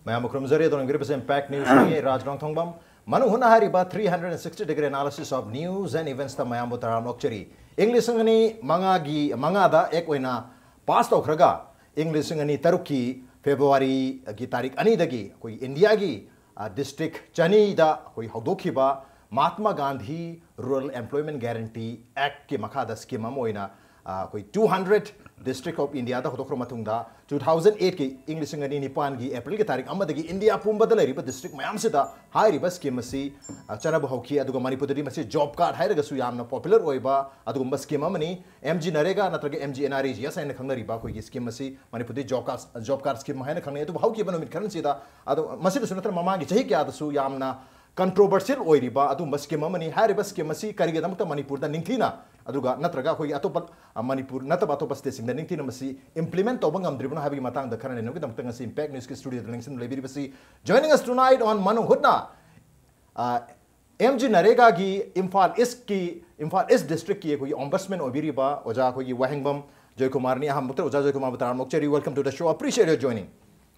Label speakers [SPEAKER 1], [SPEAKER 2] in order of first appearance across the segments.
[SPEAKER 1] Mayam Krumzari, the Gripes Impact News, Raj Nongthombam, Manung Hutna Hariba 360-degree analysis of news and events. The Mayam Butaram Lokcheri. English ngani mangagi mangada ekwena past okraga. English ngani taruki February gi tarik ani dagi koi India gi district chani da koi haudokiba Mahatma Gandhi Rural Employment Guarantee Act ki makada scheme amoina koi 200 District of India da hodokro matungda 2008 ki English ngani nipan gi April ki tarik amadagi India pumba da leriba district mayam se da hai riba scheme si chanabu hauki aduga Manipur di masi job card hai raga su yamna popular oiba aduga scheme amani MGNREGA natraga MGNREGA sai na khangna riba koi scheme si Manipur di job card scheme hai na khangna adu hauki banu mit kharan si da adu masi da sunatra mama gi chahi kya da su yamna controversial oiriba adu scheme amani hai riba scheme si karige damta Manipur da ningthina aduga natraga koi atopa Manipur nataba atopa state sing da ningthina masi implement to bangam dribuna habi matang da kharan no ki damta ngasi impact news ki studio da lingsin lebi basi joining us tonight on Manung Hutna MGNREGA ki Imphal East district ki koi ombudsman obiriba oja koi Wahengbam Joykumar ni aham mutra oja Joykumar bataran mokcheri welcome to the show appreciate your joining.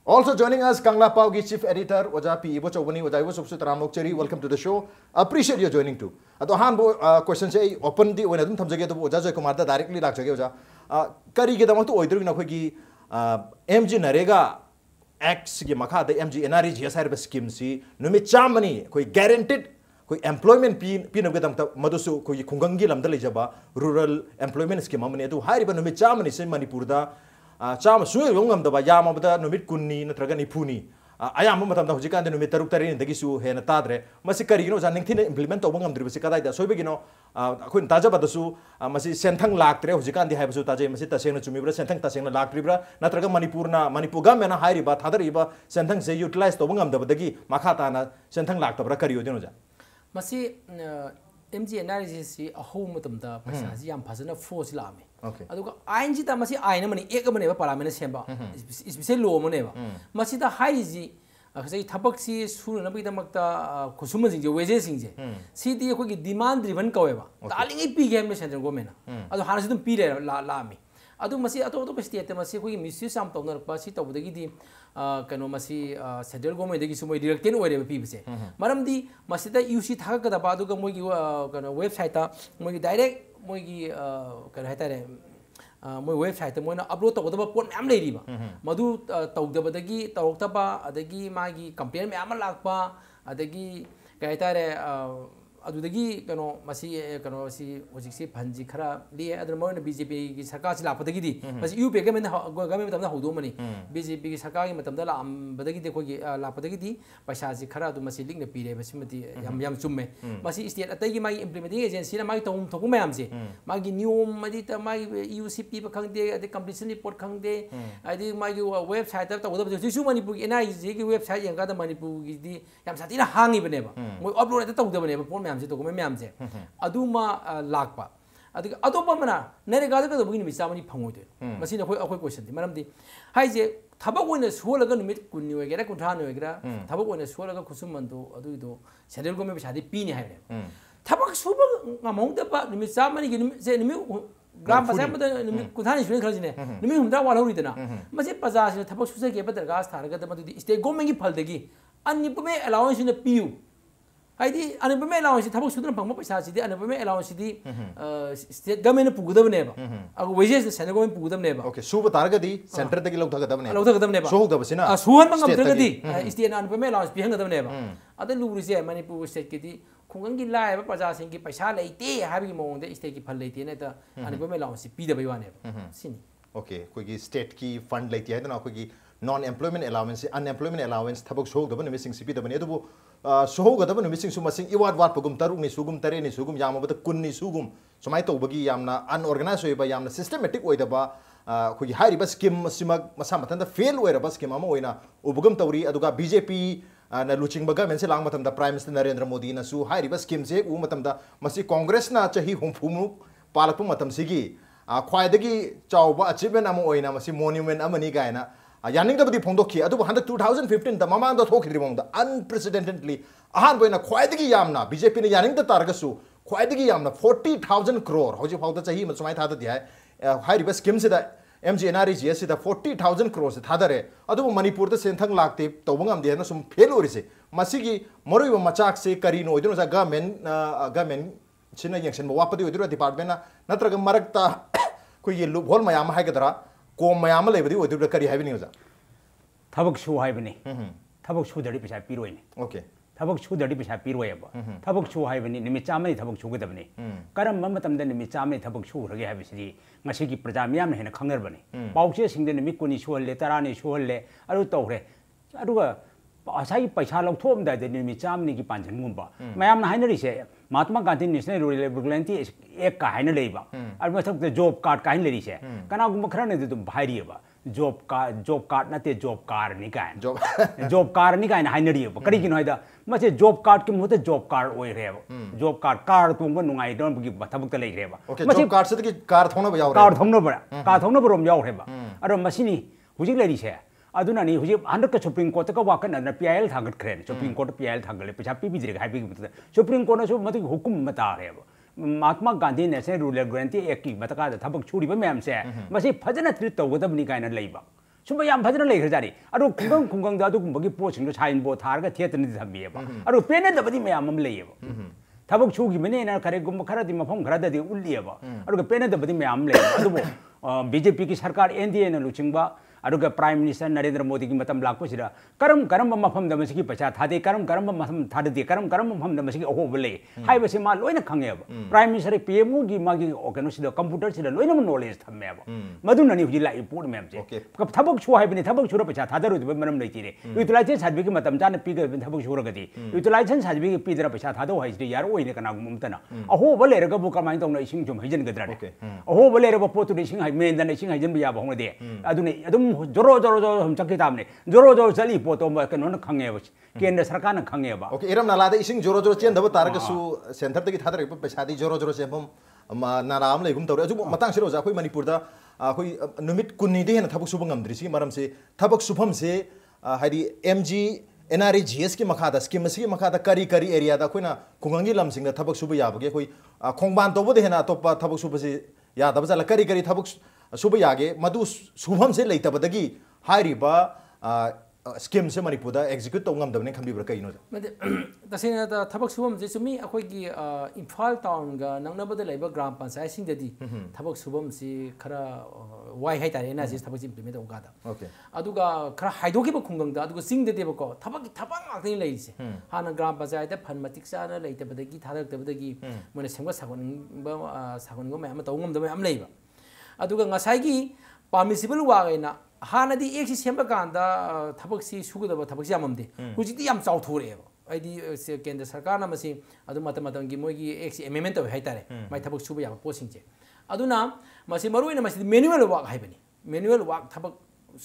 [SPEAKER 1] Also joining us, Kangla Paugi Chief Editor, Ojapi Ibochouba, Oja Taram Mokcheri, welcome to the show. Appreciate your joining too. At the hand question say open the when I don't get to Oja Joykumar directly like Oja. Kari get amount to Oidru Nakogi MGNREGA Acts Maka, the MGNREGA cyber scheme see, Numi Chamani, Koi guaranteed employment pin of Madusu, Koi Kungangilam Dalijaba, rural employment scheme, Mamani, high Numi Chamani, Sim Manipurda. Chama suy yongam da bayama bada numit kunni natraga ni puni ayam matam da hujikan de numit taruk tarin dagi su he na tadre masi karigino janing thina implement to bangam dribasi kadai da soibegino khun taja badasu masi senthang laktre hujikan di haibasu taje masi tasena chumibra senthang tasena lakribra natraga manipur ga mena hairi ba thadari ba senthang se utilize to bangam da badagi makhata na senthang laktabra kariyo dino ja
[SPEAKER 2] masi MGNREGA si aho matam da paisa ji yam phajana force lami aduga ain ji ta masi ain mani ek mane ba parliament semba special law mane ba masi da hai ji khasai thabak si suru na bi da makta khusum jing je wages jing je si di ko gi demand driven kawe ba talingi pi game central government adu hana si dum pi re lami adu masi ato state masi ko gi misuse am to nar pa si to da gi di kano masi central government dagi sumoi directed oire pi bise maram di masi da UC thak ka da ba du ga moi gi kano website ta moi gi direct moi gi kano haitare moi website ta moi na upload to da pon am lei ri ba madu tau da ba dagi tarok ta ba adagi ma gi campaign me am lak pa adagi ka haitare adudagi kano masi si hojik si phanji khara li adra moi na BJP gi sarkar si lap dagi di masi UP government matam da hodo mani BJP gi sarkar gi matam da lam badagi de ko gi lap dagi di paisa si khara du masi lik na pire masi mati yam chumme masi state atai gi mai implementing agency na mai tom thokum mayam se magi niyom madi ta mai UCP ba khangde ade completion report khangde adi mai gi website ta da su Manipur gi NREGA gi website yang ga da Manipur gi di yam satina hangi bane ba moi upload ta da bane ba ma'am से तो मैं ma'am से अदुमा लाखपा अदुग अतोपा मना नरेगा दा कदबुगी निमि चामनि फंगोदे मसिन अखोय अखोय question दि मरमदि हाइजे थबक ओइना सोलगा निमित कुन्नि ओइगेरा कुंथान ओइगेरा थबक ओइना सोलगा खुसुम मनदो अदुइदो central government सादि पीनि हाइरे थबक सुब ngамongda pa Nimi चामनि गि से निमि ग्राम पंचायत में निमि कुंथानि सुने खरजिने निमि हमदा वालौरिदना मसे प्रजा से थबक सुसे के बदरगा स्थारगा मदुदि स्टेट गवर्नमेंट की फलदगी अनिपमे अलाउंस ने पियु हाइदी अनपमेंट अलाउंस थबक सुदन फंग पैसा सिदी अनपमेंट अलाउंस सिदी स्टेट गवर्नमेंट पुगदबनेबा अगु वेजेस सेंट्रल गवर्नमेंट पुगदबनेबा
[SPEAKER 1] ओके सुब तारगदी सेंटर तगी
[SPEAKER 2] लौथगदबनेबा
[SPEAKER 1] सोहगदबसिना
[SPEAKER 2] सुहन मंगमद्रगदी स्टेट अनपमेंट अलाउंस पिहंगदबनेबा अद लुरिसे मणिपुर स्टेट केदी खुंगंगी लायबा प्रजा सिंह की पैसा लेते हाबी मोंगदे स्टेट की फल लेते ने त अनपमेंट अलाउंस पिदबय वानेबा सिनी
[SPEAKER 1] ओके कोई स्टेट की फंड लेती है तो कोई non employment allowance unemployment allowance thabak sohogdaba numising sipi dabani adubu sohogadaba numising sumasing iwat wat pugum taruk ni sugum tare ni sugum yamabata kun ni sugum sumai tawbagi yamna unorganized oiba yamna systematic oidaba khoi hairiba scheme simag masa matanda fail oiraba scheme ama oina ubugum tawri aduga BJP na luching baga mense lang matamda Prime Minister Narendra Modi na su hairiba scheme se u matamda masi Congress na chahi humfumu palakpu matam sigi khwaidagi chawba achievement ama oina masi monument amani gaina यानिंग दबदी फोंदोखी अदुब हंदक 2015 द ममांग द थोखिद्रि मोंग द अनप्रेसिडेंटेडली अहान बोइना ख्वाइदगी यामना बीजेपी ने यानिंग द तारगसु ख्वाइदगी यामना 40,000 crore होजि फाउदा चाहि म समाय थाद दिया हाइरिबा स्कीम से द MGNREGA 40,000 crores थादरे अदुबो मणिपुर सेंथंग लाक्ते तौबंगम देना सुम फेल ओरिसे मसिगी मरुइबो मचाक से करीनो ओइदुनो जा गवर्नमेंट सिना यंगसन वापदि ओइदुरो डिपार्टमेंट नत्रग मरकता कोई ये लूप होल मयाम हाइगदरा कोम मयाम लेबदि ओइदुरो करी हाइबनि ओजा
[SPEAKER 3] थबक सु हाइबनि थबक सुदरि पैसा पिरोइने
[SPEAKER 1] ओके
[SPEAKER 3] थबक सुदरि पैसा पिरोयबा थबक सु हाइबनि निमित चामनि थबक सुगदबनि करम मतमद निमित चामनि थबक सुरगे हाइबसिदि ngasi प्रजा मियाम हेन खंगरबनि पाउचे सिंगदे निमित कोनि सुहल्ले तरानि सुहल्ले अरु तौरे अरुगा असाई पैसा लौथोमदाइदे निमित चामनि की पांजनगुंबा मयाम हाइनरिसे महात्मा गांधी नेशनल रूरल रेगुलेटरी एक का हाइना लेबा अरु मथक जॉब कार्ड का हाइन लेरिसे कनागुंबा खरने दुम भाइरियबा जॉब कार्ड नते जॉब कार नि काय जॉब कार नि काय हाइनरियबा करी किनो हाइदा मसे जॉब कार्ड के मुते जॉब कार्ड ओइ रेबा जॉब कार्ड तुंग नुंगाइ दोन बगी थबक त लेरेबा
[SPEAKER 1] मसे जॉब कार्ड से की कार थोनो बयाव
[SPEAKER 3] कार थोनो बरा कार थोनो बरोम याव रेबा अरु मसिनी हुजिक लेरिसे अदुनानी हुजिक हंड्रेड का सुप्रीम कोर्ट का वाकन न पीआईएल थागत खरेन सुप्रीम कोर्ट पीआईएल थागले पैसा पीबिद्रे हाइबि सुप्रीम कोर्ट सु मति हुकुम मता रेबा Mahatma Gandhi national rural regulatory act की मतका थबक छुरिबा मैम से मसे फजना ट्रीट तौगदबनि कायना लेबा सुम याम फजना लेखरजारी अरु खुंगंग अदुगुंबगी पोसिंग साइन बोर्ड थारगा थिएटरनि थम्बियबा अरु पेनेदबदि मैम अम लेयबा थबक छुगी मनेना खरेगुम खरदि मफम खरदि उल्लियबा अरु पेनेदबदि मैम लेयबा अदुबो बीजेपी की सरकार एनडीए न लुचिंगबा अरुगा प्राइम मिनिस्टर नरेंद्र मोदी की मतम लाकोसिदा करम मफम दमसिकी पैसा थादे करम मफम थादे करम मफम दमसिकी अहोबले हाइबसे मा लोइना खंगेब प्राइम मिनिस्टर पीएमओ की मागी ओकेनोसिदा कंप्यूटर सिदा लोइना नॉलेज थमेब मदुननी हुजि लाई पोर्ट मैम से थबक छु हाइबनि थबक छुरा पैसा थादरुद मरम लेतिरे यूटिलाइजेशन सर्टिफिकेट मतम जान पीग थबक छुरगदि यूटिलाइजेशन सर्टिफिकेट पीदरा पैसा थादो हाइसि यार ओइने कनागुम ममतना अहोब लेरगबु कमाइन तौना इसिंग जुम हइजन गद्रा अहोब लेरब पोतु इसिंग हाइ मेंदन इसिंग हइजन बिया बहुंगदे अदुने अदुम जोरो हम चक्की तामने जोरो चली पोतो कनो खंगेब केंद्र सरकार न खंगेब
[SPEAKER 1] ओके इरम नालादे इसिंग जोरो चेंदब तारगसु सेंटर तकी थादर पैसादी जोरो चेंबम नाराम लेगुम तौरे अजु मतंग सिरो जा कोई मणिपुर दा कोई नुमित कुन्नी दे हेन थबक सुबंग amdrisi मरम से थबक सुफम से हाइदी MGNREGA की मखादा स्कीम से मखादा करी एरिया दा कोइना खुंगंगी लमसिंग दा थबक सुब याबगे कोई खोंगबान तोबो दे हेना तोपा थबक सुब से यादब जाला करी थबक सुब यागे मधु सुभम से लेतबदगी हाइरिबा स्कीम से मणिपुर दा एग्जीक्यूट तौंगम दबने खंबिब्रा कइनो
[SPEAKER 2] मदे तसेना दा थबक सुबम जे सुमी अखोई की इम्फाल टाउन गा नंगनबद लेबा ग्राम पंचायत सिंग ददी थबक सुबम से खरा वाई हाइ तारे ना जे थबक इम्प्लीमेंट तौगा दा ओके अदुगा खरा हाइदोकी बा खुंगंग दा अदुगा सिंग ददे बको थबक ngakni leise hana ग्राम पंचायत फन मतिक साना लेतबदगी थादक्तबदगी मोने सेंगवा सागन गो मैम तौंगम दबे am leiba अदुगा ngasai permissible वागैना हानदी एक सेंब कांदा थबक सी सुगदब थबक सी याममदे हुजिति याम चाउथोरेब आइदी केंद्र सरकार नमसी अदु मत मतंगी मोगी एक एमेंडमेंट तब हाइतारे माइ थबक सुब याम पोसिंगजे अदुना मसी मरुइना मसी मैनुअल वर्क हाइबनी मैनुअल वर्क थबक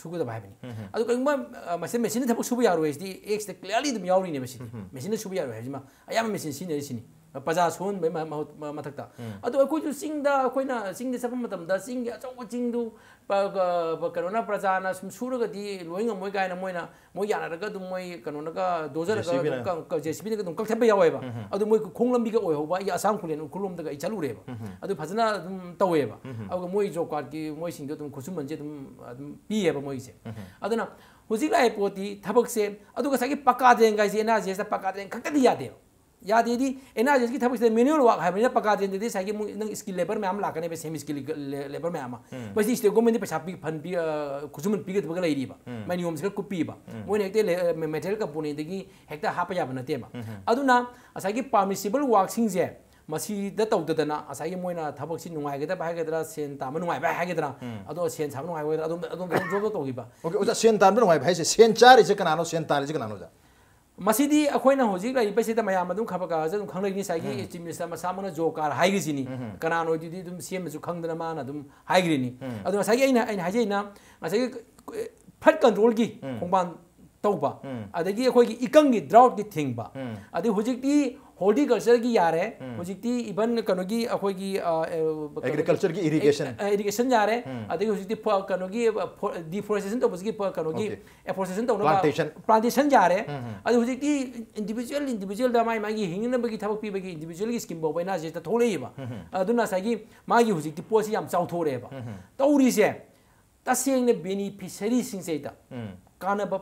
[SPEAKER 2] सुगदब हाइबनी अदु कइंबा मसी मशीन थबक सुब यारो एसदी एक से क्लियरली दम यावरिने मसी मशीन सुब यारो हाइजिमा अयाम मशीन सिने सिनी प्रजा सोन बै मथक्ता अदु अखोइ सिंगदा अखोइना सिंगदे सफम मतमदा सिंग अचौ चिंगदु कनोना प्रजाना सुम सुरगदी लोइंग मोइ गायना मोइना मोइ यानारगा दुम मोइ कनोनागा दोजरगा जेसीबी दम कथबे यावेबा अदु मोइ खोंगलंबीगा ओइहोबा या आसाम खुलेन खुलुमदगा इ चलुरेबा अदु फजना दुम तवेबा अगु मोइ जो कार्ड की मोइ सिंगदो दुम खुसुमनजे दुम पीएबा मोइसे अदुना हुजिक लाइ पोती थबक से अदुगा सागी पकादें गाइसे एना जेसा पकादें खकदी यादे यादेदी एनर्जी की थबक से मैनुअल वर्क है पका देंदे साइके नंग स्किल लेबर मैम लाकने बे सेम स्किल लेबर मैम बस स्टेट गवर्नमेंट पैसा पी फन पी खुजुमन पी गद बगला इरीबा मैं नियम से कुपीबा मोइ हेक्टे मेटेरियल कंपोनेंट दगी हेक्टा हापा याब नतेबा अदुना असाइके परमिसिबल वर्किंग जे मसीदा तौददना असाइके मोइना थबक सि नुंगाइगदा बाहाइगदरा सेन ताम नुंगाइ बाहाइगदरा अदो सेन साम नुंगाइगदरा अदो जोब तौगिबा
[SPEAKER 1] ओके ओजा सेन ताम नुंगाइ भाइसे सेन चारि से कनानो सेन तारि से कनानो जा
[SPEAKER 2] मसीदी अखोइना होजिक लाई पैसे त मयाम अदुम खबका जदुम खंगलैनि साइगी चीफ मिनिस्टर मसामना जो कार हाइगिसिनी कनान ओइदि दुम सीएम जु खंगदना मान अदुम हाइग्रिनी अदु साइगी आइना हाइजेना साइगी फ्लड कंट्रोल की खोंबान तौबा अदगी अखोइगी इकंगी ड्राउट की थिंगबा अदि होजिकटी हॉर्टिकल्चर की यारे होजिकटी इवन कनोगी अखोइगी
[SPEAKER 1] एग्रीकल्चर की
[SPEAKER 2] इरिगेशन यारे अदगी होजिकटी कनोगी डिफोरेस्टेशन तो बसगी कनोगी एफोरेस्टेशन तो प्लांटेशन यारे अदि होजिकटी इंडिविजुअल दा मागी हिंगनबगी थबक पीबगी इंडिविजुअल की स्कीम बोबैना जे त थोलेबा अदुना सागी मागी होजिकटी पोसी याम चाउथोरेबा तौरिसे तसेंग ने बेनिफिशियरी सिंसेदा कानब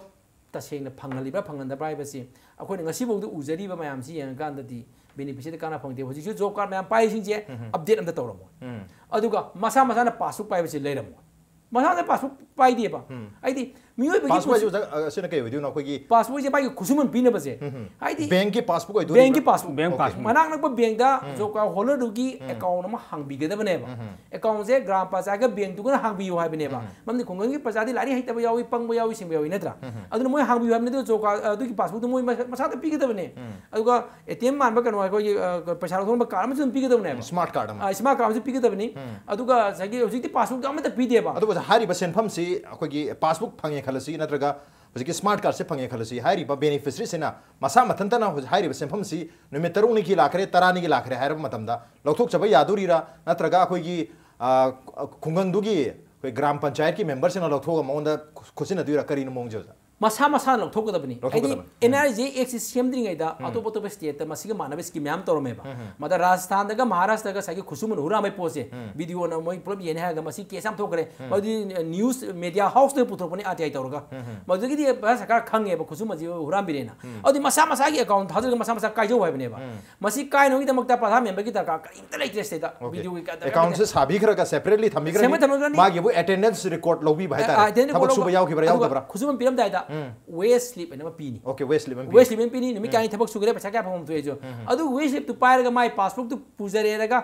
[SPEAKER 2] तसेंग ने फंगलिबा फंगनदबा हाइबसी अखोइ ngasiबोद उजरिबा मयामसी यांगांददी बेनिफिशियरी काना फंगदे होजिसु जॉब कार्ड मयाम पाइसिंजे अपडेट अमदा तौरमो अदुगा मसा मसाना पासबुक पाइबसी लेरमो मसाना पासबुक पाइदेबा आइदी मियोय बगी
[SPEAKER 1] पासबुक असिना कय होदिउ नखोगी
[SPEAKER 2] पासबुक जे बागी खुसुमन पिनबसे आइदी
[SPEAKER 1] बैंक की पासबुक होइदो
[SPEAKER 2] बैंक की पासबुक मनाक नक बैंक दा जॉब कार्ड होल्डर दुगी अकाउंट मा हांगबिगदबनेबा अकाउंट से ग्राम पंचायत का बैंक दुगना हांगबियो हाइबनेबा ममनि खुंगंगी प्रजादी लारी हाइतबा यावी पंगबा यावी सिंबा यावी नत्रा अदुन मोय हांगबियो हाइबने जॉब कार्ड दुगी पासबुक मोय मसादा पिगदबने अदुगा एटीएम मानबा कनो कोई पैसा लथोंबा कार्ड मा सुन पिगदबने
[SPEAKER 1] स्मार्ट कार्ड
[SPEAKER 2] से पिगदबने अदुगा सगी होजिति पासबुक अमता पिदेबा
[SPEAKER 1] अदुगा हारिबा सेनफम से अखोगी पासबुक फंगे खलसी नत्रगा होजिकी स्मार्ट कार्ड से फंगे खलसी हारिबा बेनिफिशियरी सेना मसा मथंतना हारिबा सेनफम सी नुमित 3 की लाखरे 13 की लाखरे हारिबा मतमदा लौथोकचबा यादुरीरा नत्रगा अखोगी खुंगंगदुगी कोई ग्राम पंचायत की मेंबर सेना लौथोगा मौंदा खुसिना दुरा करिन मोंगजो
[SPEAKER 2] मसा मसा लौथोकदबनी आइदी एनआरजी एक्स सेमद्रिङैदा अतोप अतोप स्टेट ता मसिग मानब स्कीम याम तोरमेबा मदा राजस्थान दगा महाराष्ट्र दगा सगी खुसुमन हुरा मै पोसे वीडियो न मोय पुरब येने हागा मसि केस याम थोकरे मदि न्यूज मीडिया हाउस दे पुथोपनी आति आइ तोरगा मदुगी दि सरकार खंगेबा खुसुम जि हुराम बिरेना अदि मसा मसा की अकाउंट थाजग मसा मसा काइजो हाइबनेबा मसि काय नोगी दमकता प्रधान मेंबर की दरकार करिंत लेते स्टेट वीडियो की
[SPEAKER 1] अकाउंट से साबिखरगा सेपरेटली थमिखरगा मागी वो अटेंडेंस रिकॉर्ड लोबी भाइता थबक सुबा याव खिबरा याव दबरा
[SPEAKER 2] खुसुम पिरम दाइदा वेस्ट स्लिप एना पीनी
[SPEAKER 1] ओके वेस्ट स्लिप
[SPEAKER 2] पीनी निमि काई थबक सुगरे पैसा क्या फम थोएजो अदु वेस्ट स्लिप तु पायरगा माय पासबुक तु पुजरेरगा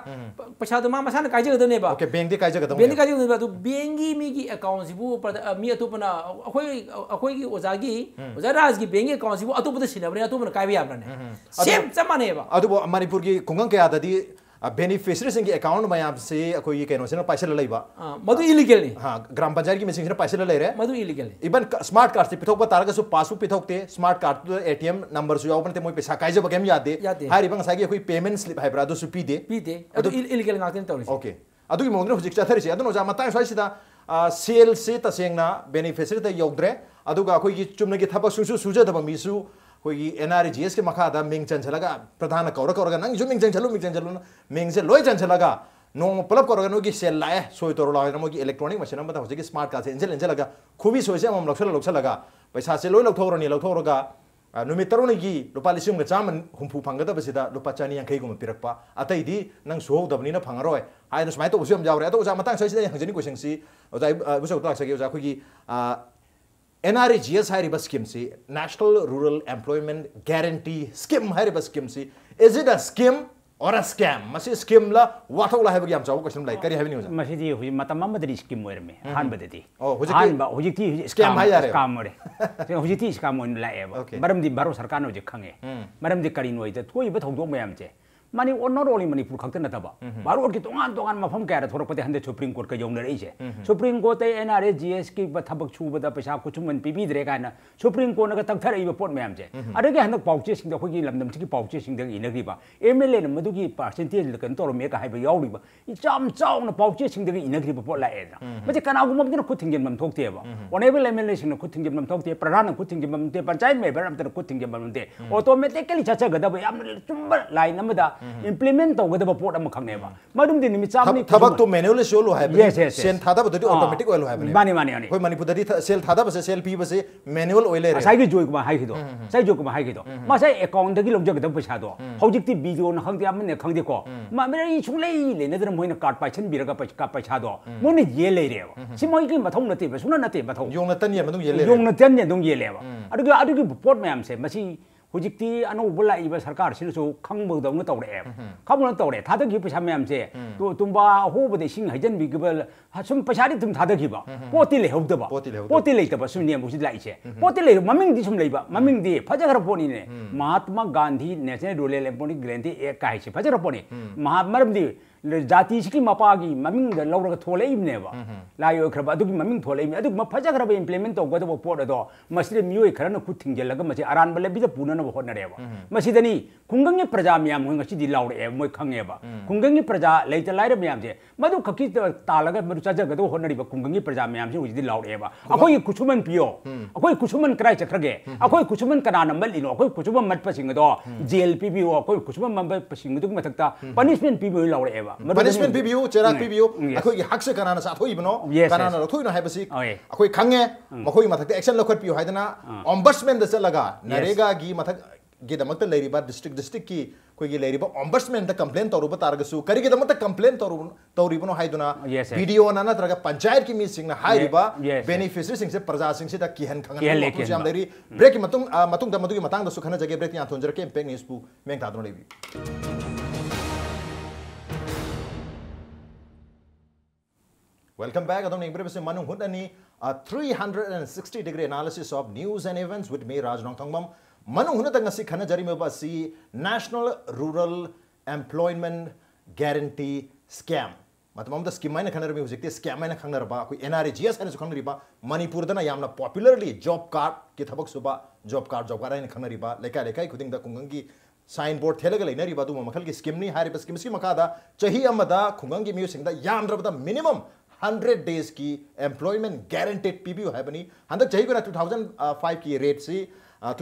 [SPEAKER 2] पैसा दु मा मसाना काइजगदनेबा
[SPEAKER 1] ओके बैंक दि काइजगदम
[SPEAKER 2] बैंक काइजगदनेबा तु बेंगी मिगी अकाउंट सिबु मी अतोपना अखोई ओजागी ओजा राज की बैंक अकाउंट सिबु अतोपदा सिनबने अतोपना काइबा याबने सेम चमानेबा
[SPEAKER 1] अदु मणिपुर की खुंगंग कया ददी बेनिफिशियरी सिंह अकाउंट मयाम से अखोई केनो से पैसा लैबा
[SPEAKER 2] मधु इलीगल नि
[SPEAKER 1] हां ग्राम पंचायत की मिसिंग से पैसा लैरे
[SPEAKER 2] मधु इलीगल
[SPEAKER 1] इवन स्मार्ट कार्ड से पिथोक तारगसु पासबुक पिथोकते स्मार्ट कार्ड तो एटीएम नंबर सु यावपनते मोय पैसा काइजब गेम यादे हारि बंग सागी अखोई पेमेंट स्लिप हाइब्रा दो सु पीदे
[SPEAKER 2] अदु इलीगल गातन तौरिस
[SPEAKER 1] ओके अदुगी मोंगन हुजिक चाथरिसे अदु नोजा मताय स्वाइसिदा सेल से तसेंगना बेनिफिशियरी त योगद्रे अदुगा अखोई की चुमनगी थबक सुसु सुजदब मिसु कोई एनआरजीएस के मखादा मिंग चंचलगा प्रधान कौर कौरगा नंग जो मिंग चंचलु मिंग से लोय चंचलगा नोंग पुलब कौरगा नोगी सेल लाए सोय तोर लाए नमोगी इलेक्ट्रॉनिक मशीन अमता होजिकी स्मार्ट कार्ड से इंजलगा खुबी सोयसे मम लौसलगा पैसा से लोय लौथोरगा नुमित 3 की लुपा लिसिंग चामन हुंफु फंगदबसिदा लुपा 250 गुम पिरकपा अतैदी नंग सुहोदबनिना फंगरोय हायन सुमाय तो उसियम जावरे तो ओजा मतंग सोयसिदा हंजनी क्वेश्चन सी ओजा बुसो तो सके ओजा खुगी NREGS हाइरिबा स्कीम से national rural employment guarantee scheme हाइरिबा स्कीम से is it a scheme or a scam Masih scheme ला वाथौला हाइबा याम चाव क्वेश्चन लाइक करी हाइबनी होजा
[SPEAKER 3] मसी दी हुई मतम मदरी स्कीम मोरमे हान बदती
[SPEAKER 1] ओ
[SPEAKER 3] हान बा हुजिती
[SPEAKER 1] स्कैम हाय यारे
[SPEAKER 3] स्कैम मोरे हुजिती स्कैम मोन लाएबा मरमदी बारो सरकार नो जे खंगे मरमदी करी नोय ते थोई बा थौदो मयाम जे मानी नॉट ओनली मणिपुर खक्त नतबा भारत की तोंगान मफम क्या थोरपते हंदे सुप्रीम कोर्ट का यौन रहीसे सुप्रीम कोर्ट एनआरएजीएस की थबक छूबदा पैसा कुचुमन पीबीद्रे काना सुप्रीम कोर्ट का तंगथरइबा पोट मयाम जे अदगे हंदक पाउचे सिंग दखोगी लमदम सिकी पाउचे सिंग दग इनग्रीबा एमएलए न मदुगी परसेंटेज लकन तोरमे का हाइबा याउरीबा इचाम चाउन पाउचे सिंग दग इनग्रीबा पोट लाएदा मजे कनागुम मदन खुथिंगन मम थोकतेबा ऑनेबल एमएलए सिंग खुथिंगन मम थोकते प्रधान खुथिंगन मम ते पंचायत मेंबर अमतन खुथिंगन मम ते ऑटोमेटिकली चचगदबा याम चुम्बर लाइन नमदा implement तौगदबा पोट अम खंगनेबा मदुम दिन निमित चामनी
[SPEAKER 1] थबक तो मैनुअल सोलो है सेल थादा बदि ऑटोमेटिक ओइल है
[SPEAKER 3] माने माने
[SPEAKER 1] कोई मणिपुर दि सेल थादा बसे सेल पी बसे मैनुअल ओइल रे
[SPEAKER 3] साइगे जोयकुमा हाइखिदो साइ जोयकुमा हाइखिदो मासाइ अकाउंट दगी लौजगदब पैसा दो हौजिकति वीडियो न खंगदि आमने खंगदि को मामेरै सुंलै लेनदर मोइन कार्ड पाइछन बिरगा पैसा दो मोइन ये लेरेबा सिमोइगि मथौ नते सुना नते मथौ
[SPEAKER 1] योंग नतन ये मदुम ये ले
[SPEAKER 3] योंग नतन ये दुम ये लेबा अदुगी पोट मयाम से मसी हुजिकती अनौब लाइबा सरकार सिनसु खंगबदौन तौरे खबन तौरे थादगी पैसा मयाम से तो तुंबा होबदे सिंग हजन बिगबल सुम पैसा तुम थादगिबा पोती लेहौदबा पोती लेतबा सुनियम बुसि लाइसे पोती ले ममिंग दि सुम लेबा ममिंग दि फजगर पोनी ने Mahatma Gandhi national rural employment guarantee act का हिसे फजगर पोनी महामरम दि जाति की मपागी ममिंग लौरग थोलेइबनेबा लायो खरबा अदुगी ममिंग थोलेइब अदुग फजगरबा इंप्लीमेंट तौगदबा पोट अदो मसिदे मियोय खरन खुथिंगेलगा मसे अरानबा लेबिदा पुनन होनरेबा मसिदनी खुंगंगे प्रजा म्याम ngasi लाउरे मोय खंगेबा खुंगंगे प्रजा लेते लाइर म्याम जे मदु खकी तालगा मदु चाजगदो होनरिबा खुंगंगे प्रजा म्याम जे उजिदि लाउरेबा अखोय कुछुमन पियो अखोय कुछुमन क्राइ चखरगे अखोय कुछुमन कनान मलिनो अखोय कुछुमन मत पसिंगदो जेल पिबियो अखोय कुछुमन मम पसिंगदु मथक्ता punishment पिबियो लाउरेबा
[SPEAKER 1] punishment pibiu cherak pibiu akhoi gi hak se kanana sa thoi bano kanana thoi no haibasi akhoi khange makhoi mathak action lokhat piu haidana ombudsman da chalaga narega gi mathak gi damak ta leiriba district ki koi gi leiriba ombudsman da complaint toruba targasu kari gi damak ta complaint toribano haiduna video na na traga panchayat ki mi sing na hairiba beneficiary sing se praja sing se da kihan khangan ko jam leiri break ki matung da madu gi matang da su khana jage break ya thonjara ke impact news pu meng ta dron lebi. Welcome back. Adom ning brebe se Manung Hutna ni a 360-degree analysis of news and events with me Nongthombam. Manung Hutna ngasi khana jari me ba si National Rural Employment Guarantee Scam. Matamam da scheme maina khana me hujekte scam maina khana ba koi NREGA khana khana riba Manipur da na yamna popularly job card ki thabak suba job card aina khana riba lekai khuding da kungangi signboard thelaga leina riba du makhal ki scheme ni hari ba scheme si makada chahi amada khungangi mu sing da yamdra da minimum 100 days की employment guaranteed PBU है बनी हंदक चाहिए कोई ना 2005 की rate से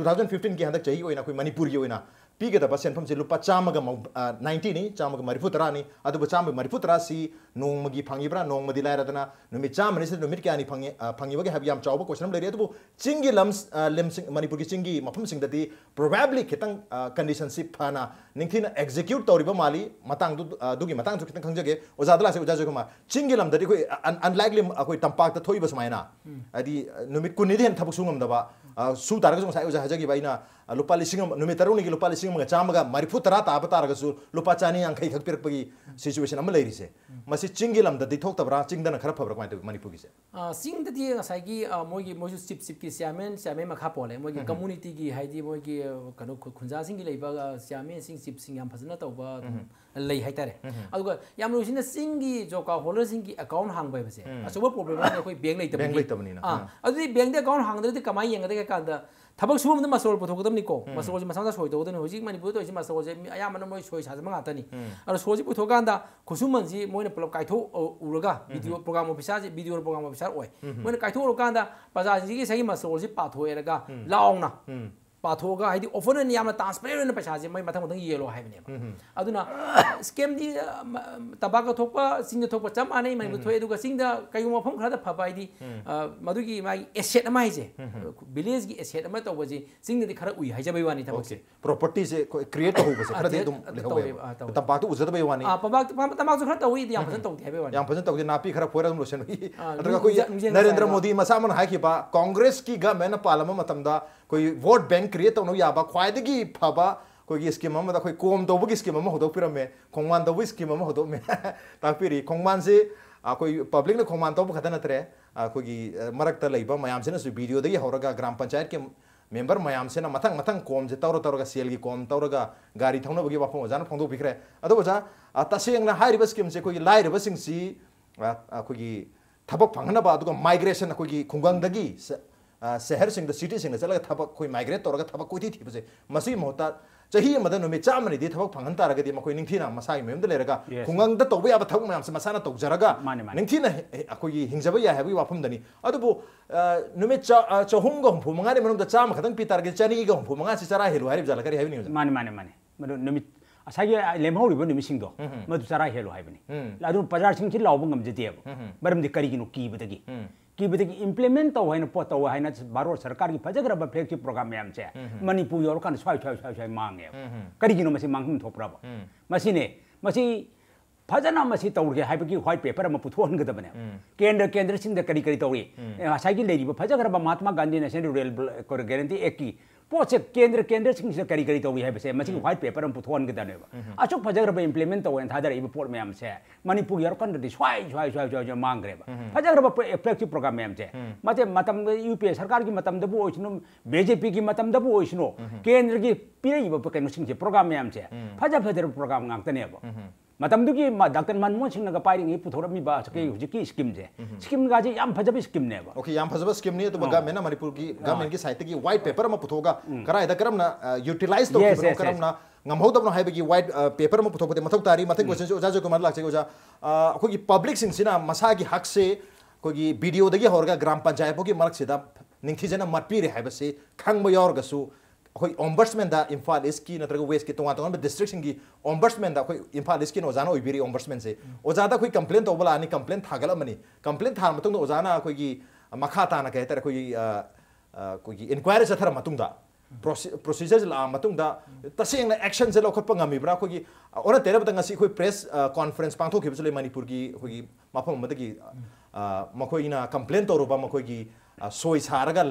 [SPEAKER 1] 2015 की हंदक चाहिए कोई ना कोई मणिपुर की कोई ना पी के तब सेंफम से लुपा चामग 90 नहीं चामग मरिफुतरा नहीं अदब चामग मरिफुतरा सी नोंगमगी फंगिब्रा नोंगमदी लायरदना नुमित चामनी से नुमित क्या नहीं फंगी वगे हबी हम चावब क्वेश्चन ले रही है तो वो चिंगी लिम्स मणिपुर की चिंगी मफम सिंह दती probably खितंग कंडीशन से फाना निंथिन execute तौरीबा माली मतंग दुगी मतंग तो खितंग खंजगे उजादला से उजाजो कुमार चिंगी लम दती कोई unlikely कोई तंपाक तो थोड़ी बस मायना अदी नुमित कुन्नी दिन थबक सुंगम दबा सू तारग जो साइ उजाजगी बाइना लुपा लिसिंग नुमित तरुनी की लुपा लिसिंग मगा चामगा मरिफुतरा ताब तारगसु लुपा चानी अंखै खक पिरकपगी सिचुएशन अम लेरी से मसी चिंगी लम दती थोक तबरा चिंगदन खरा फबर कमाइ मणिपुर की से
[SPEAKER 2] सिंग दती साइगी मोगी मोजु चिप की सियामेन मखा पोले मोगी कम्युनिटी की हाइदी मोगी कनो खुंजा सिंग की लेबा सियामेन सिंग चिप सिंग याम फजना तौबा लई हाइतारे अदुगा याम लोसिना सिंग की जोका होलर सिंग की अकाउंट हांगबाय बसे असोबा प्रॉब्लम है कोई बैंक लेतबनी अदुदी बैंक दे अकाउंट हांगदे कमाई येंगदे कांदा थबक सुबम मसोल पुथोकदमनी को मसोल मसादा सोइदोदन होजिक मणिपुर तो मसोल जे अयामन मोय सोइ साजमा गातनी अरो सोजि पुथोकांदा खुसुमन जी मोयने पुलप काइथो उरगा वीडियो प्रोग्राम ऑफिसर जी वीडियो प्रोग्राम ऑफिसर ओय मोयने काइथो उरकांदा बाजार जी की सही मसोल जी पाथोएरगा लाउना पाथोगा हाइदी ओफन यामना ट्रांसपेरेंट पैसा जे मै मथंग मथंग येलो हाइबने अदुना स्कैम दी तबाक थोपा सिंग थोपा चम आने मै थोय दुगा सिंग दा कयु मफम खरा फबा हाइदी मदुगी माई एसेट अमा हाइजे विलेज की एसेट अमा तौबा जी सिंग दी खरा उइ हाइजे बैवानी थबक से
[SPEAKER 1] प्रॉपर्टी से क्रिएट हो बसे खरा दे दुम लेखो तबाक तो उजत बैवानी
[SPEAKER 2] तबाक खरा तौई याम फजन तौते बैवानी
[SPEAKER 1] याम फजन तौते नापी खरा फोरा दुम लोशन अदुगा कोई नरेंद्र मोदी मसामन हाइकिबा कांग्रेस की गवर्नमेंट पार्लियामेंट मतमदा कोई वोट बैंक क्रिएट तौनो याबा ख्वाइदगी फबा कोई स्कीम अमदा कोई कोम तौबगी स्कीम अमा होदो पिरमे खोंगमान तौबगी स्कीम अमा होदो मे तापिरी खोंगमान से कोई पब्लिक ने खोंगमान तौब खतन नतरे कोई मरकता लैबा मयाम से न वीडियो दगी होरगा ग्राम पंचायत के मेंबर मयाम से न मथंग मथंग कोम से तौरगा सेल की कोम तौरगा गाड़ी थौनबगी वाफम ओजान फोंदो बिखरे अदो ओजा तसेंगना हारिबा स्कीम से कोई लाइरबा सिंगसी कोई थबक फंगनबा अदुगा माइग्रेशन कोई खुंगंगदगी शहर सिंह सिटी सिंह चलगा थबक कोई माइग्रेट तौरगा थबक कोई थी बसे मसी मोहता चाही मदन नुमे चामनी दी थबक फंगन तारगदी मकोई निंथीना मसाई मेमद लेरगा खुंगंग द तौबे अब थबक मयाम से मसाना तौजरगा निंथीना कोई हिंजबा या हैबी वाफम दनी अदुबो नुमे चहुम ग हुमफु मंगा ने मनुम द चाम खदंग पी तारगे चनी ग हुमफु मंगा से चरा हेलो हारिब जाला करी हैबी नि
[SPEAKER 3] माने मदु नुमे असागे लेमहौरिबो नुमिसिंदो मदु चरा हेलो हाइबनी अदु बाजार सिंग लाउब ngमजदेब बरमदि करिगिनो कीबदगी कीबदगी इंप्लीमेंट तौ हैन पोत तौ हैन भारत सरकार की फजग्रब फ्लेगशिप प्रोग्राम मैम से मणिपुर योर कान स्वाइ मांगे करिगिनो मसी मांगम थोप्रब मसीने मसी फजना मसी तौरगे हाइबगी व्हाइट पेपर म पुथोहनगदबने केंद्र सिंह करी तौरी असागी लेरिबो फजग्रब Mahatma Gandhi national rural guarantee act की पोचे केंद्र सिंह से करी तौरी हाइबसे मसी व्हाइट पेपर म पुथोहनगदनेबा अचुक फजग्रब इंप्लीमेंट तौ हैन थादर इबो पोर्ट मैम से मणिपुर योर कान दि स्वाइ मांगरेबा फजग्रब फ्लेगशिप प्रोग्राम मैम से मते मतम यूपीए सरकार की मतम दबो ओइसनो बीजेपी की मतम दबो ओइसनो केंद्र की पिरेइबो कनो सिंह से प्रोग्राम मैम से फजर प्रोग्राम गांगतनेबा मतमदुगी डॉक्टर मनमोहन सिंह नगा पाइरिंग पुथोरमीबा हुजिकी स्कीम से स्कीम गाजे याम फजब स्कीम नेबा
[SPEAKER 1] ओके याम फजब स्कीम ने तो गवर्नमेंट मणिपुर की गवर्नमेंट की साइट की व्हाइट पेपर में पुथोगा करायदा करमना यूटिलाइज तो करमना ngam हाइबगी व्हाइट पेपर में पुथोपते मथौ तारी मथे क्वेश्चन ओजा जयकुमार लाचे ओजा अखोगी पब्लिक सिंगसिना मसागी हक से कोगी वीडियो दगी होरगा ग्राम पंचायत की मरक सिदा निंगथीजना मटपीरे हाइबसे खंगबो यावरगसु अखोई ओम्बड्समैन दा इम्फाल ईस्ट की नत्रग वेस्ट की तोंगा डिस्ट्रिक्ट सिंगी ओम्बड्समैन दा अखोई इम्फाल ईस्ट की ओजाना ओइबिरी ओम्बड्समैन से ओजादा अखोई कंप्लेन तोबला आनी कंप्लेन थागलमनी कंप्लेन थार मतुंग ओजाना अखोई की मखा ताना कहे तर अखोई कोई इंक्वायरी चथर मतुंग दा प्रोसीजर्स ला मतुंग दा तसेंग एक्शन से लौखट पंगामीब्रा अखोई ओना तेरे बतंग असी अखोई प्रेस कॉन्फ्रेंस पांथोखिबस ले मणिपुर की अखोई मफम मदगी मखोइना कंप्लेन तोरुबा मखोई की सोई सारगा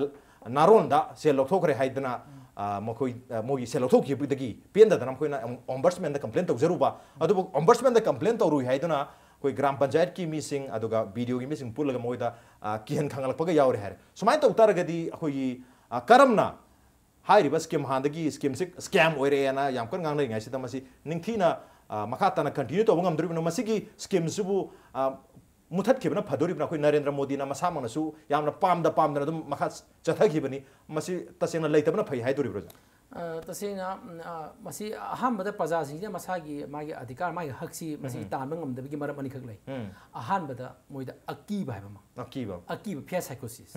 [SPEAKER 1] नारोंदा से लौथोखरे हाइदना मखोई मोगी से लौथोखिबदगी पेंददना मखोइना ओम्बड्समैन दा कंप्लेन तौजरुबा अदुबो ओम्बड्समैन दा कंप्लेन तौरुई हाइदना कोई ग्राम पंचायत की मीसिंग अदुगा वीडियो की मीसिंग पुलगा मोइदा किहन खंगलपगा यावरे हारे सुमाय तौतारगदी अखोई करमना हाइरिबा स्कीम हांदगी स्कीम से स्कैम ओइरेना यामकन गांगनै गाइसिदा मसी निंगथीना मखाताना कंटिन्यू तौबा ngamdribna masigi स्कीम सुबु मुथतखिबना फदोरिबना कोई नरेंद्र मोदी ना मसामनसु यामना पामदना दुम मखा चथखिबनी मसी तसेंगना लेतबना फै हाइदोरिब्रो
[SPEAKER 2] तसेंगना मसी अहानबदा प्रजासिंगने मसागी मागी अधिकार मागी हकसी मसी तानबा ngamdabigi maram ani khak lei अहानबदा मोइदा अकीब हाइबमा अकीब फेस साइकोसिस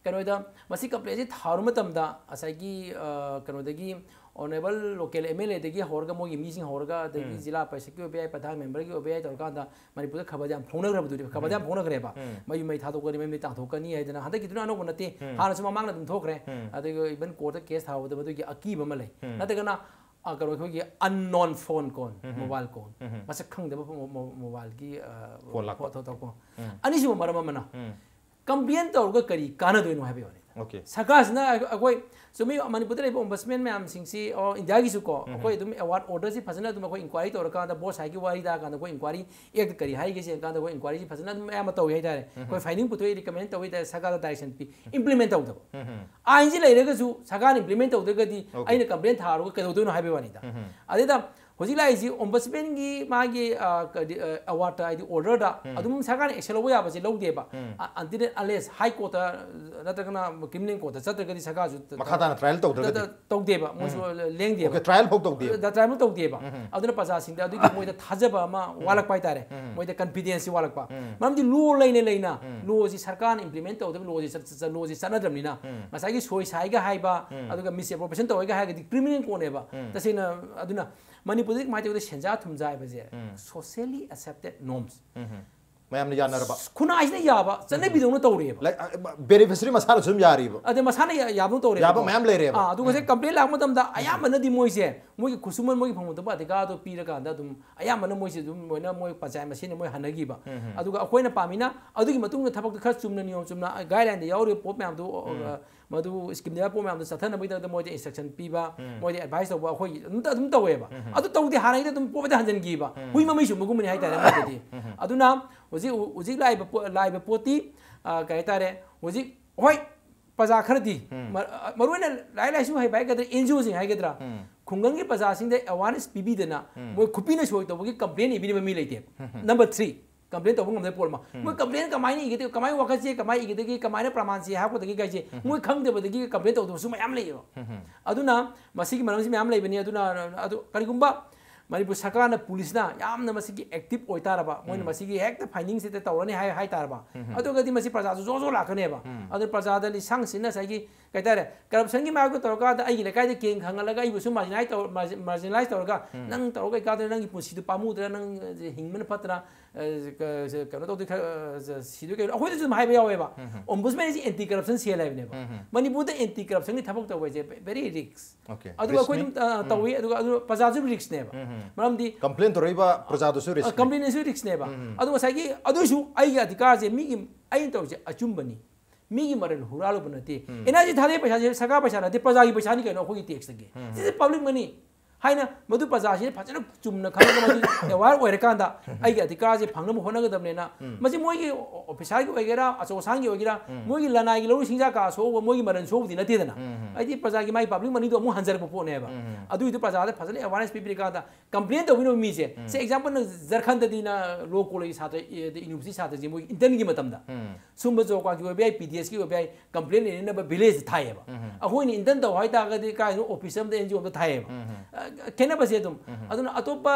[SPEAKER 2] कनोदा मसी कंप्लेन थारु मतमदा असागी कनोदगी ऑनरेबल लोकल एमएलए दगी होरगा मोगी मीसिंग होरगा दगी जिला परिषद की ओबीआई प्रधान मेंबर की ओबीआई तौरकांदा मणिपुर खबर जाम फोनग्रबदुरी खबर जाम फोनग्रेबा मयु मई थादोकनी मई ताथोकनी हाइदना हदकी अनोब नते हानसु ममांगना दुम थोखरे अदगी इवन कोर्ट केस थावद बदुगी अकीब अमा लै नतगना करो खोगी unknown phone call mobile call मसक खंगदब मोबाइल की फोन लाख थोको अनिसु मरम मना कंप्लेन तौरगा करी कानदोइनो हाइबे
[SPEAKER 1] ओके
[SPEAKER 2] सरकारना अखोई सुमी मणिपुर लेब ओम्बड्समैन मैम सिंसी और इंडिया की सुको अखोई दुम अवार्ड ऑर्डर से फजना दुम अखोई इंक्वायरी तौरका दा बोस हाई की वारी दा का कोई इंक्वायरी एक करी हाई के से का कोई इंक्वायरी से फजना दुम मैम तौ है तारे कोई फाइनिंग पुतोई रिकमेंड तौ दा सरकार डायरेक्शन पी इंप्लीमेंट तौ दो आइन जी लेरगा सु सरकार इंप्लीमेंट तौ दगदी आइन कंप्लेन थारो कदोदोनो हाइबे वानी दा अदेदा होजिला इजी ओम्बड्समैन की मागी अवार्ड आइदी ऑर्डर दा अदुम सरकार एक्शन लो याबसे लौदेबा अंटिल अनलेस हाई कोर्ट नत्रगना क्रिमिनल कोर्ट चत्रगदी सरकार जु
[SPEAKER 1] मखाताना ट्रायल
[SPEAKER 2] तौदेबा मोसो लेंदेबा
[SPEAKER 1] ओके ट्रायल फोक तौदेबा
[SPEAKER 2] दा ट्रायल तौदेबा अदुना प्रजासिंग दा अदुगी मोइदा थाजबा मा वालक पाइ तारे मोइदा कॉन्फिडेंस वालक पा मरमदि लो लेना लो जी सरकार इंप्लीमेंट तौदेबा लो जी सनद्रमनिना मसागी सोई साइगा हाइबा अदुगा मिस एप्रोप्रिएशन तौइगा हाइगदी क्रिमिनल कोनेबा तसेना अदुना मणिपुर माइते सेंजा थुमजाय बजे सोशली एक्सेप्टेड नॉर्म्स
[SPEAKER 1] मैम ने जानरबा
[SPEAKER 2] खुना आइसने याबा चने बिदोनो तौरेबा
[SPEAKER 1] लाइक बेनिफिशियरी मसाना सुम यारीबा
[SPEAKER 2] अदे मसाना याबनो तौरे
[SPEAKER 1] याबा मैम लेरेबा
[SPEAKER 2] अदुगा से कंप्लेन लाग मतमदा अयामना दि मोइसे मोइ खुसुमन मोइ फंगदबा अधिकार तो पीरका दा दुम अयामना मोइसे दुम मोइना मोइ पंचायत मसिन मोइ हनगीबा अदुगा अखोइना पामिना अदुगी मतुंग थबक खर चुमना नियम चुमना गाइडलाइन दे यावरे पोप मैम दो मधु स्कीम दे पोप मैम दो सथन बइदा द मोइ इंस्ट्रक्शन पीबा मोइ एडवाइस तौबा अखोइ दुम तौवेबा अदु तौदि हानाइदा दुम पोपदा हंजनगीबा हुइ ममि सुमगुमनि हाइतारे मदि अदुना होजी लाइब पोती कई तारे होजी होय प्रजा खरदी मरुना लाई लाइसु है बाइगद्रा एनजीओ सिंग हाइगद्रा खुंगंगी प्रजा सिंग दे अवेयरनेस पीबीदना मोय खुपीना सोय तबगी कंप्लेन इबिनि मी लेते नंबर 3 कंप्लेन तब ngam पोलमा मोय कंप्लेन कमाई इगते कमाई वखसे कमाई इगते कमाई प्रमाण से हाको दगी गाइसे मोय खंगदेबदगी कंप्लेन तब सु मयाम लेयो अदुना मसिगी मरमसि मयाम लेबनी अदुना अदु करिगुंबा मणिपुर सरकार पुलिसना यामना मसिगी एक्टिव ओइतारबा मोइन मसिगी हेक्ट फाइनिंग से तौरनी हाई तारबा अदुगदी मसि प्रजा जो जो लाखनेबा अदु प्रजा दली सांगसिना साइगी कइतारे करप्शन की मागो तौरका द आइगी लेकाय दे केंग खंगलगा इबुसु मार्जिनलाइज तौरगा नंग तौरगा का नंगी पुसिदु पामुद्रा नंग हिंगमन फतरा कनो तौदि सिदु के अखोइदु जुम हाइबे यावेबा ombudsman is anti corruption cell हाइबनेबा मणिपुर द एंटी करप्शन की थबक तौबे वेरी रिस्क
[SPEAKER 1] ओके
[SPEAKER 2] अदु अखोइ तौवी अदु प्रजा जु रिस्क नेबा मरमदी
[SPEAKER 1] कंप्लेन तोरइबा प्रजा दुसु रिस्क
[SPEAKER 2] कंप्लेन सु रिस्क नेबा अदु मसागी अदुसु आइगी अधिकार से मिगी आइन तौजे अचुंबनी मिगी मरन हुरालो बनते एनाजी थादे पैसा से सरकार पैसा नते प्रजा की पैसा नि कनो अखोगी टैक्स दगे दिस पब्लिक मनी हाइना मधु प्रजा से फजन चुमना खंग मधु एवार ओइरकांदा आइगी अधिकार से फंगम होनगदबनेना मसी मोगी ऑफिसर की वगैरह अचोसांग की वगैरह मोगी लनाई की लरु सिंजा का सो मोगी मरन सो दि नते दना आइदी प्रजा की माई पब्लिक मनी तो मु हंजर पोनेबा अदु इदु प्रजा दे फजन अवेयरनेस पीपरिकादा कंप्लेन तो विनो मी से एग्जांपल जरखंद दिना लो कॉलेज छात्र यूनिवर्सिटी छात्र जी मोगी इंटर्न की मतमदा सुम जोका की ओबीआई पीडीएस की ओबीआई कंप्लेन इनब विलेज थायेबा अखोइनी इंटर्न तो हाई तागदी का ऑफिस में एनजीओ में थायेबा केनबसे तुम अदुना अतोपा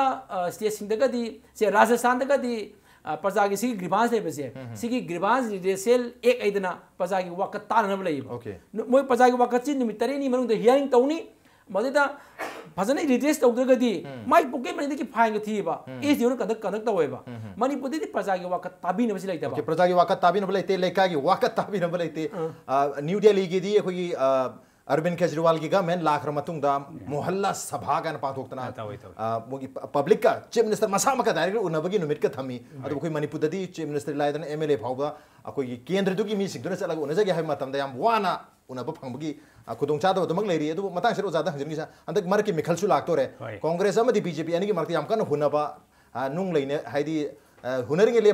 [SPEAKER 2] स्टेट सिंदगदी से राजस्थान दगदी प्रजा की सिगी ग्रीवांस लेबसे सिगी ग्रीवांस रिड्रेसल एक आइदना प्रजा की वक्त तानब लेब मोय प्रजा की वक्त चि निमित 3 नि मनुंग द हियरिंग तौनी मदुदा फजने रिड्रेस तौद्रगदी माइ पोके मनि दि फाइन ग थीबा एस दिनो कंडक्ट तवेबा मणिपुर दि प्रजा गी वाकत ताबिन बसि लैतबा
[SPEAKER 1] ओके प्रजा गी वाकत ताबिन बलैते लेका गी वाकत ताबिन बलैते न्यू दिल्ली गी दी अखोगी अरविंद केजरीवाल की गवर्नमेंट लाखर मतुंगदा मोहल्ला सभा का पाथोक्तना मोगी पब्लिक का चीफ मिनिस्टर मसा मका डायरेक्ट उनबगी नुमित का थमी अदु कोई मणिपुर दि चीफ मिनिस्टर लाइदन एमएलए फावबा अखोगी केंद्र दुगी मी सिंगदुना चलगा उनजगे हाय मतमदा याम वाना उनब फंगबगी खुदों चादब दमक लेरी अदु मतांग से रोजादा हंजनगी सा अंदक मर के मिखलसु लागतोरे कांग्रेस अमदि बीजेपी अनिगी मरति याम कन हुनबा नुंग लेने हाइदी हुनरिंगे ले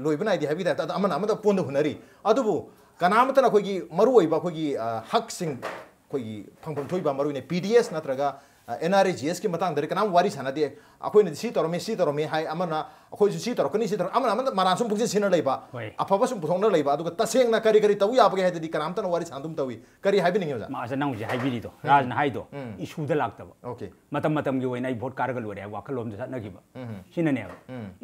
[SPEAKER 1] लोइबना हाइदी हाबी दा अमन अमद पोंद हुनरी अदुबु कनामतन अखोगी मरु ओइबा अखोगी हक सिंग अखोगी फंगफम थोइबा मरुने पीडीएस नत्रगा एनआरजीएस की मतंग दरे कनाम वारी सानदे अखोइने सी तोरमे हाय अमना अखोइ सी तोरकनी सी तोर अमना अमन मरासुम पुजे सिन लैबा अफबा सुम पुथोंना लैबा अदुगा तसेंगना करी करी तउ याबगे हायदि कनामतन वारी सान्दुम तउई करी हाइबि निंगजा
[SPEAKER 3] माजा नाउजे हाइबिदि तो राजन हाइदो इशूदा लागतबा
[SPEAKER 1] ओके
[SPEAKER 3] मतम गी ओइना भोट कारगल लोरे वाखलोम सनगिबा सिनने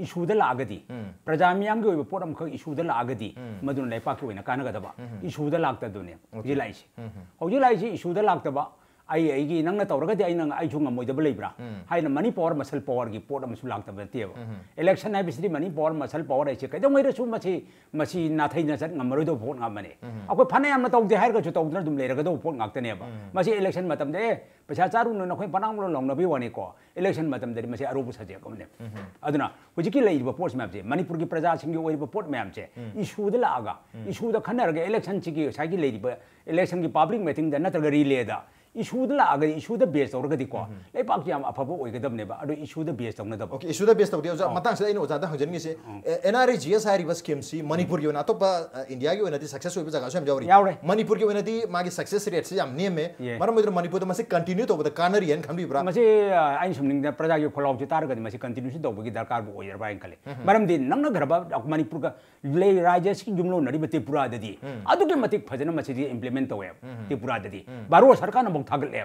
[SPEAKER 3] इशूदा लागदी प्रजा मियाम गी ओइबा पोट अमख इशूदा लागदी मदुन लेपा की ओइना कानगदबा इशूदा लागतदुने हौजि लाइसि इशूदा लागतबा आई नंग तौरगदी आई नंग आई छुंग मोइदब लेब्रा हाइना मनी पावर मसल पावर की पोट अमसु लागतब नतेब इलेक्शन हाइबिसि मनी पावर मसल पावर आइसे कदम मैरसु मसी नाथै नचत ngमरोइदो भोट ngमने अखो फने यामना तौदे हाइरग छु तौदना दुम लेरगदो भोट ngaktaनेबा मसी इलेक्शन मतम दे पैसा चारु न नखोइ पनांग लो लौंगनबी वाने को इलेक्शन मतम दे मसी अरोब सजे कमने अदुना हुजिकी लेइबा पोट मैम से मणिपुर की प्रजा सिंगी ओइबा पोट मैम से इशूद लागा इशूद खनरगे इलेक्शन चिकी साइकी लेइबा इलेक्शन की पब्लिक मीटिंग द नत्रग रिलेदा इशूद लागे इशूद बेस तौरगदी को लेपाक याम अफबो ओइगदबनेबा अदु इशूद बेस तौनदब
[SPEAKER 1] ओके इशूद बेस तौदे ओजा मतंग से इन ओजा दा हंजनगी से एनआरजीएस हाइरिबा स्कीम सी मणिपुर की ओना तो इंडिया की ओना दी सक्सेस ओइबा जगह से जावरी मणिपुर की ओना दी मागी सक्सेस रेट से याम नेमे मरम मोइदर मणिपुर द मसे कंटिन्यू तौबदा कानरी एन खंबिब्रा
[SPEAKER 3] मसे आइन सुमनिंग प्रजा की खोलाव से तारगदी मसे कंटिन्यू तौबगी दरकार बो ओइरबा इनकले मरम दिन नंग घरबा मणिपुर का ले राज्य की जुमलो नडी बते पुरा ददी अदुके मतिक फजना मसे इम्प्लीमेंट तौवे त्रिपुरा ददी बारो सरकार न बक थागले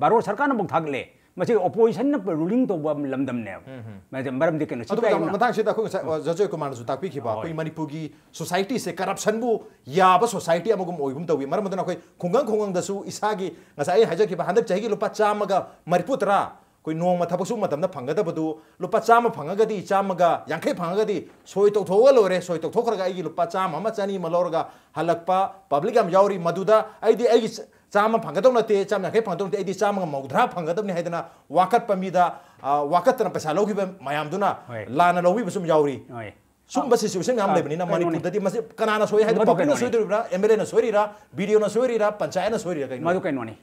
[SPEAKER 3] बारो सरकार न बक थागले मसे ओपोजिशन न रूलिंग तो लमदम ने मरम दे कनो
[SPEAKER 1] सिपा मतांग से तखो जयकुमार सु ताकपी खिबा कोई मणिपुर की सोसाइटी से करप्शन बु याबा सोसाइटी अमगुम ओइगुम तवी मरम दना कोई खुंगंग दसु इसागी ngасai हाइजा खिबा हंदक चाही लुपा चामगा मरिपुतरा कोई नोंग थबसु मतमना फंगदबदु लुपा चाम फंगगदी चामगा यांखै फंगगदी सोय तौथोगा लोरे सोय तौथोखरगा आइगी लुपा चाम अमा चनी मलौरगा हलकपा पब्लिक याम यावरी मदुदा आइगी चाम फंगदौ नते चाम यांखै फंगदौ नते आइदी चामगा मौद्रा फंगदबनि हाइदना वाकत पमीदा वाकतना पैसा लौगिबा मयामदुना लाना लौबि बसुम यावरी सुम सिचुएशन याम लेबनिना मणिपुर ददी मसे कनाना सोय हाइदा पब्लिक सोयदुरा एमएलए न सोयरिरा वीडियो न सोयरिरा पंचायत न सोयरिरा
[SPEAKER 3] मदु कैनोनी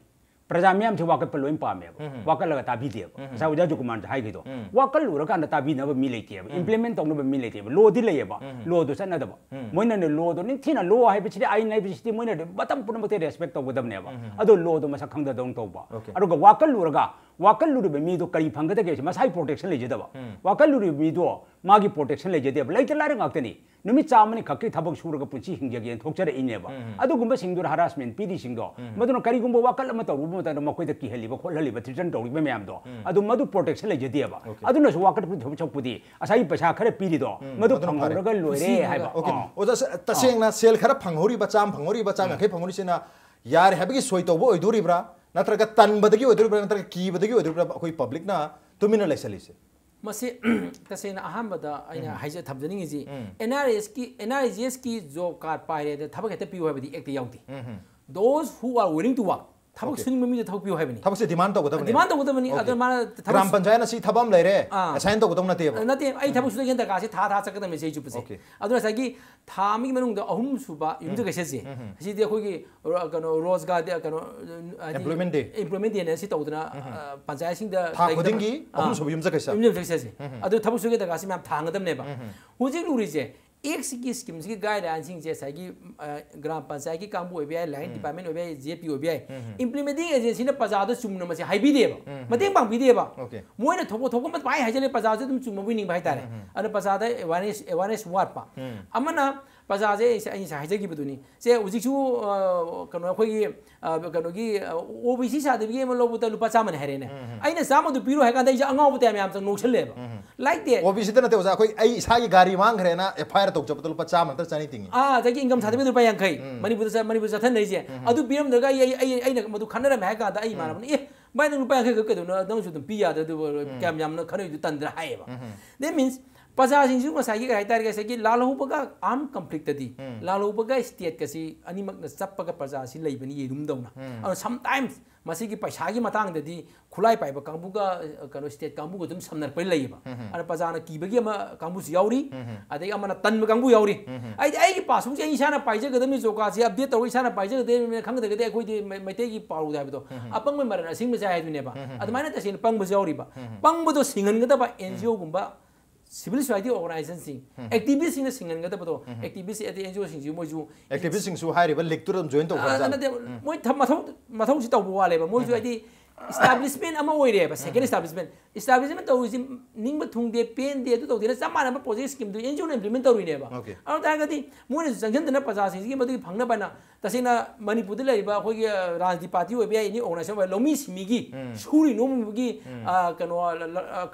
[SPEAKER 3] प्रजा मियाम थे वाकल पर लोइन पामे वाकल लगा ताबी दे सा उजा जोकुमान हाइ गिदो वाकल लुरका न ताबी नब मी लेते इंप्लीमेंट तौनब मी लेते लो दि लेबा लो दो सनदब मोइना ने लो दो नि थिना लो हाइ बिछि आई नै बिछि मोइना बतम पुनमते रेस्पेक्ट तौबदबनेबा अदो लो दो मसा खंगद दौन तौबा अरुगा वाकल लुरब मी दो करी फंगद के मसाई प्रोटेक्शन लेजदबा वाकल लुरब मी दो मागी प्रोटेक्शन लेजदे लेते लारे ngakतनी नुमि चामनि खक्के थबक सुरगा पुंची हिंगगे थोकचरे इनेबा अदुगुंबा सिंगदुर हरासमेंट पीडी सिंगदो मदुन करिगुंबा वाकल अमा तौरु मता मखोइदा किहलिबा खोलहलिबा थ्रिटन तौरिबा मयामदो अदु मदु प्रोटेक्शन लेजदेबा अदुनसु वाकट थोपचपुदी असाई पैसा खरे पीरिदो मदु फंगरगा लोरे हाइबा
[SPEAKER 1] ओके ओजा तसेंगना सेल खरा फंगहोरिबा चाम खै फंगोरिसिना यार हैबगी सोय तौबो ओइदोरिब्रा नत्रगा तनबदगी ओइदोरिब्रा नत्रगा कीबदगी ओइदोरिब्रा अखोइ पब्लिकना तुमिना लेसलिसे
[SPEAKER 2] मसे तसेना अहमदा आइना हाइजा थबजनिंगि एनआरजीएस की जॉब कार्ड पाइरे थबक हेते पियो हाबदी एकते याउदी those who are willing to work थबक सुनिंग ममी थबक पियो हाबनी
[SPEAKER 1] थबक से डिमांड तौगदबनी
[SPEAKER 2] अदर माना
[SPEAKER 1] ग्राम पंचायत असि थबम लेरे असाइन तौगदम नते
[SPEAKER 2] आई थबक सुनिंग दरका से था सकदम से चुपसे अदर सागी थामी मनुंग द अहुम सुबा युमज गसेसे सि दे खोगी कनो रोजगार दे कनो एम्प्लॉयमेंट दे ने सि तौदना पंचायत सिंग द
[SPEAKER 1] था खुदिंगी अहुम सुबा युमज
[SPEAKER 2] गसे अदर थबक सुगे दरका से मैम थांगदम नेबा हुजिक लुरिजे एक की स्कीम की गाइडलाइन से ग्राम पंचायत की कांबू line department GP implementing agency ने प्रजा चुम्न मसे हाइबीदेब मतें पांगबीदेब मोइना थोको थोको मत पाई हाइजले प्रजा से चुम्बीनिंग हाइतारे अन प्रजा अवेयरनेस वाटपा अमना प्रजा से हाइजगिबदुनी से उजिसु कनो अखोगी कनो की ओबीसी सादबी म लोबुत लुपा चामन हारेने आइना चामदु पिरो हाइकान दै अंगाव बते म्याम संग नोखलेब लाइक दे
[SPEAKER 1] ओबीसी त नते ओजा अखोई आई इसागी गाड़ी मांगरेना एफआईआर तौक चपत लुपा चाम अंतर चानी तिंगी
[SPEAKER 2] जगी इनकम सादबी रुपया यांखै मणिपुर जथन नैजे अदु पिरम दगा आइना मदु खनर हाइका दा आई मानबन ए bai nang lupa yang ke na nang su pia da kam yam na khanu tan da hai ba that means paja sing su ngasai ga haitar ga sagi lalu baga arm conflict tadi lalu baga state ka si ani mak na sappa ga paja si lei bani yerum dauna sometimes masih ki paisa gi matang dadi khulai pai ba kangbu ga kano state kangbu ga dum samnar pai lei ba ana paja na ki bagi ama kangbu si yauri adai ama na tan ba kangbu yauri ai gi pasu je isana pai je ga dami joka si update to isana pai je ga de khang de ga de khoi de mai te gi paru da ba to apang mai marana sing ma jai du ne ba admana ta sin pang ba yauri ba pang ba do singan ga da ba NGO gumba civil society organization sing activists in the singan ga da ba to activists at the NGO sing ju mo ju
[SPEAKER 1] activists sing su hai ri ba lecture join to ga
[SPEAKER 2] ana de moi tham mathau si to bu wa le ba mo ju ai establishment ama oi re ba second establishment to is ning ba thung de pen de to de samana ba project scheme to NGO implement to ri ne ba ana ta ga di mo ne junction de na paja sing gi ma di phangna ba na tasina Manipur de le ba khoi gi rajdi party oi ba ni organization ba lomi simi gi suri no mu gi kano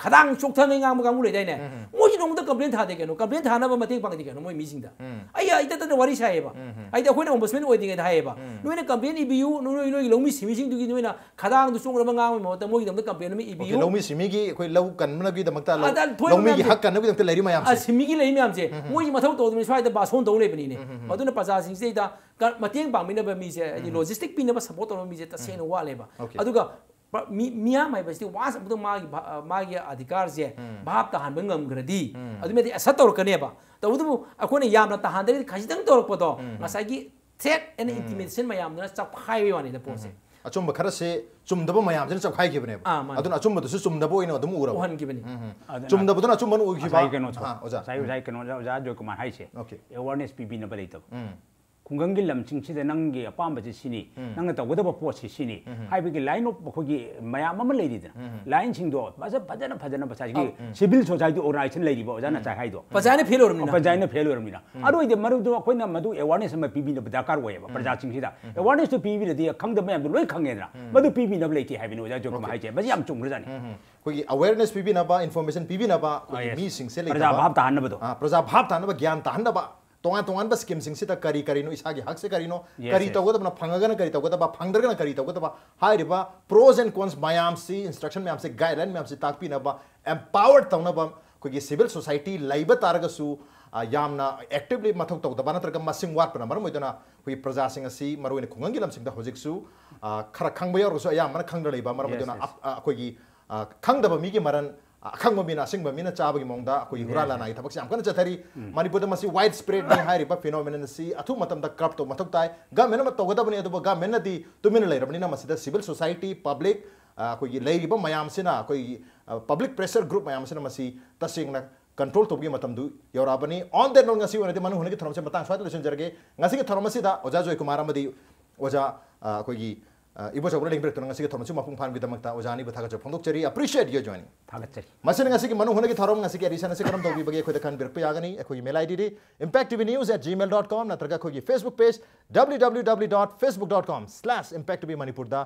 [SPEAKER 2] khadang chok thang ngang ma mu le dai ne mo ji nong da complaint tha de ke no complaint tha na ba mating pang de ke no moi mi sing da ai ai ta wari sai ba ai da khoi na ombudsman oi ding da hai ba no ne complaint ibu no lomi simi sing du gi no na khadang du chok ngang mo ta mo gi dam da complaint mi ibu
[SPEAKER 1] lomi simi gi khoi lau kan na gi da mak ta lomi gi hak kan na gi da lai ri ma yam
[SPEAKER 2] se simi gi lai mi yam je mo ji ma thau to mi sai da ba son do le bani ne ma du na paja sing se da mating pang mi na ba mi je logistic pi na ba support to mi je ta se no wa le ba adu ga miya mai ba sti wa sa bu ma gi adhikar je bhap ta han ba ngam gradi adu me di asat tor ka ne ba ta udu akoi ne yam na ta han de khaji dang tor ko to ngasai gi threat and intimidation mayam na chap khai wa ni da po se
[SPEAKER 1] achum ba khara se chum da ba mayam jin chap khai gi bane adu na chum ba su chum da bo ino dum ura
[SPEAKER 2] han gi bane
[SPEAKER 1] chum da ba na chum ban u gi ba
[SPEAKER 3] ha oja sai ke no oja Joykumar hai se
[SPEAKER 1] okay
[SPEAKER 3] awareness pi na ba lei ta kungang gi lam ching chi de nang gi apam ba chi sini nang ta goda ba po chi sini hai bi gi line of ko gi mayam ma lei di da line ching do ba sa phajana ba sa gi civil society organization lei di ba oja na chai hai do
[SPEAKER 2] pajana fail or mina
[SPEAKER 3] pajana fail or mina adu ide maru do ko na madu awareness ma pi na ba dakar wa ba praja ching chi da awareness to pi de khang da mayam do loi khang ne na madu pi na ba lei ti hai bi no oja Joykumar hai che ba yam chung ra ni
[SPEAKER 1] ko gi awareness pi na ba information pi na ba ko mi sing se lei
[SPEAKER 3] praja bhab ta han ba do
[SPEAKER 1] praja bhab ta na ba gyan ta han ba tongan ba scheme sing sita kari no isagi hak se kari no kari to goda na phangaga na kari to goda ba phangdarga na kari to goda ba hai riba pros and cons mayam si instruction mayam se guideline mayam se takpi na ba empowered tawna ba ko gi civil society laiba targa su yamna actively mathok to da ba natraga masing wat pa na maram oidana hui praja sing asi maru ne khungang gi lam sing da hojik su khara khangba yor so yam mana khangda leiba maram oidana ko gi khangda ba mi gi maran khang mina sing mina chaba gi mongda ko hurala na thabak sam kana chathari Manipur da masi wide spread ni hai riba phenomenon si athu matam da crop to mathok tai ga mena to gada bani adu ga mena di tu mena lai rabni na masi da civil society public ko gi lai riba mayam sina ko public pressure group mayam sina masi tasing na control to gi matam du yorabani on the non ngasi wonati manu hunagi tharam se matang swat lesson jarge ngasi gi tharam si da oja Joykumar amadi oja ko gi Ibochouba link break to ngasi gi tharam su mapung phan gi damakta ojani ba thaga phongdok cheri appreciate your joining
[SPEAKER 3] thaga cheri
[SPEAKER 1] masin ngasi gi manu hunagi tharam ngasi gi addition se karam do gi bage khoi da kan bir pa yagani khoi mail id di impacttvnews@gmail.com natraga khoi Facebook page www.facebook.com/impacttvmanipur da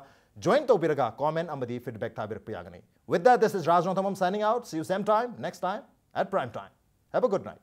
[SPEAKER 1] join to biraga comment amadi feedback tha bir pa yagani with that this is Nongthombam signing out see you same time next time at prime time have a good night